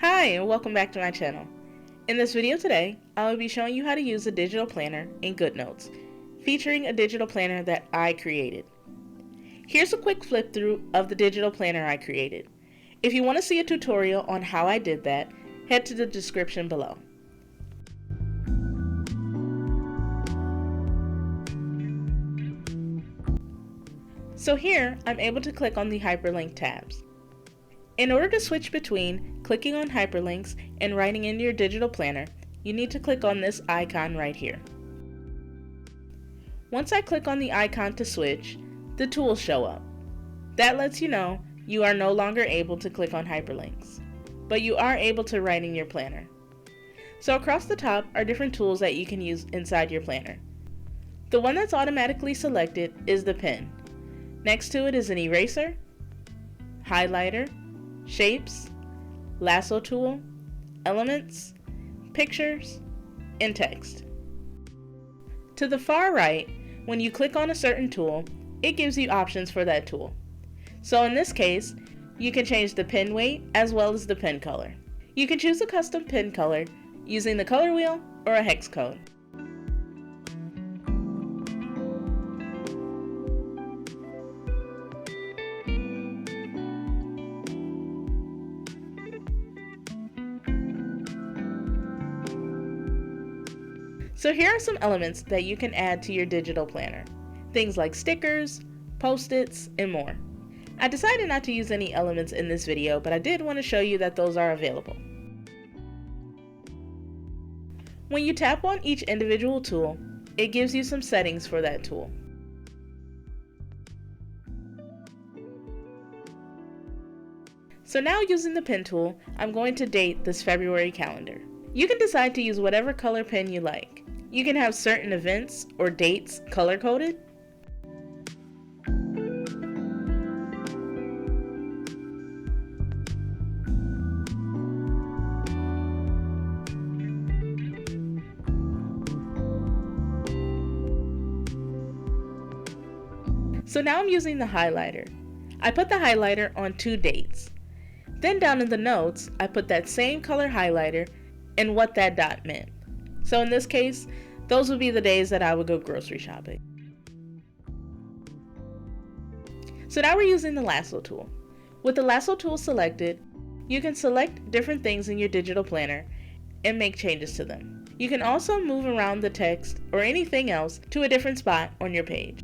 Hi, and welcome back to my channel. In this video today, I will be showing you how to use a digital planner in Goodnotes, featuring a digital planner that I created. Here's a quick flip through of the digital planner I created. If you want to see a tutorial on how I did that, head to the description below. So here, I'm able to click on the hyperlink tabs. In order to switch between clicking on hyperlinks and writing in your digital planner, you need to click on this icon right here. Once I click on the icon to switch, the tools show up. That lets you know you are no longer able to click on hyperlinks, but you are able to write in your planner. So across the top are different tools that you can use inside your planner. The one that's automatically selected is the pen. Next to it is an eraser, highlighter, shapes, lasso tool, elements, pictures, and text. To the far right, when you click on a certain tool, it gives you options for that tool. So in this case, you can change the pen weight as well as the pen color. You can choose a custom pen color using the color wheel or a hex code. So here are some elements that you can add to your digital planner. Things like stickers, post-its, and more. I decided not to use any elements in this video, but I did want to show you that those are available. When you tap on each individual tool, it gives you some settings for that tool. So now using the pen tool, I'm going to date this February calendar. You can decide to use whatever color pen you like. You can have certain events or dates color-coded. So now I'm using the highlighter. I put the highlighter on 2 dates. Then down in the notes, I put that same color highlighter and what that dot meant. So in this case, those would be the days that I would go grocery shopping. So now we're using the lasso tool. With the lasso tool selected, you can select different things in your digital planner and make changes to them. You can also move around the text or anything else to a different spot on your page.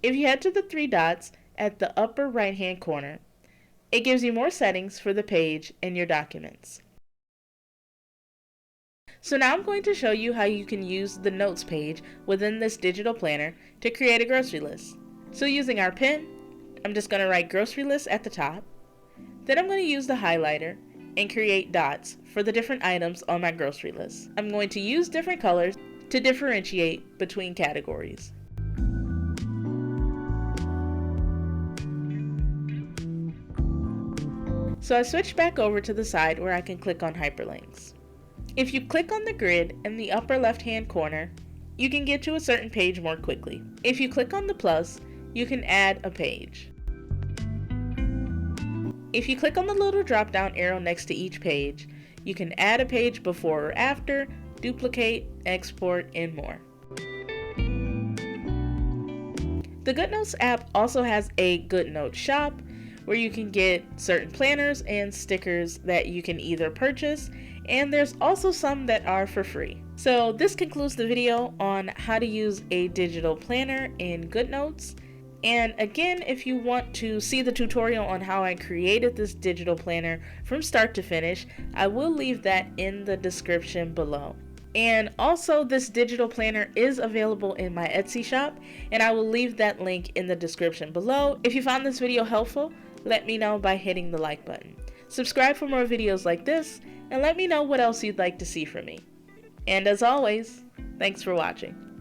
If you head to the 3 dots at the upper right hand corner, it gives you more settings for the page and your documents. So now I'm going to show you how you can use the notes page within this digital planner to create a grocery list. So using our pen, I'm just going to write grocery list at the top. Then I'm going to use the highlighter and create dots for the different items on my grocery list. I'm going to use different colors to differentiate between categories. So I switched back over to the side where I can click on hyperlinks. If you click on the grid in the upper left hand corner, you can get to a certain page more quickly. If you click on the plus, you can add a page. If you click on the little drop down arrow next to each page, you can add a page before or after, duplicate, export, and more. The Goodnotes app also has a Goodnotes shop where you can get certain planners and stickers that you can either purchase, and there's also some that are for free. So this concludes the video on how to use a digital planner in Goodnotes. And again, if you want to see the tutorial on how I created this digital planner from start to finish, I will leave that in the description below. And also, this digital planner is available in my Etsy shop, and I will leave that link in the description below. If you found this video helpful, let me know by hitting the like button. Subscribe for more videos like this, and let me know what else you'd like to see from me. And as always, thanks for watching.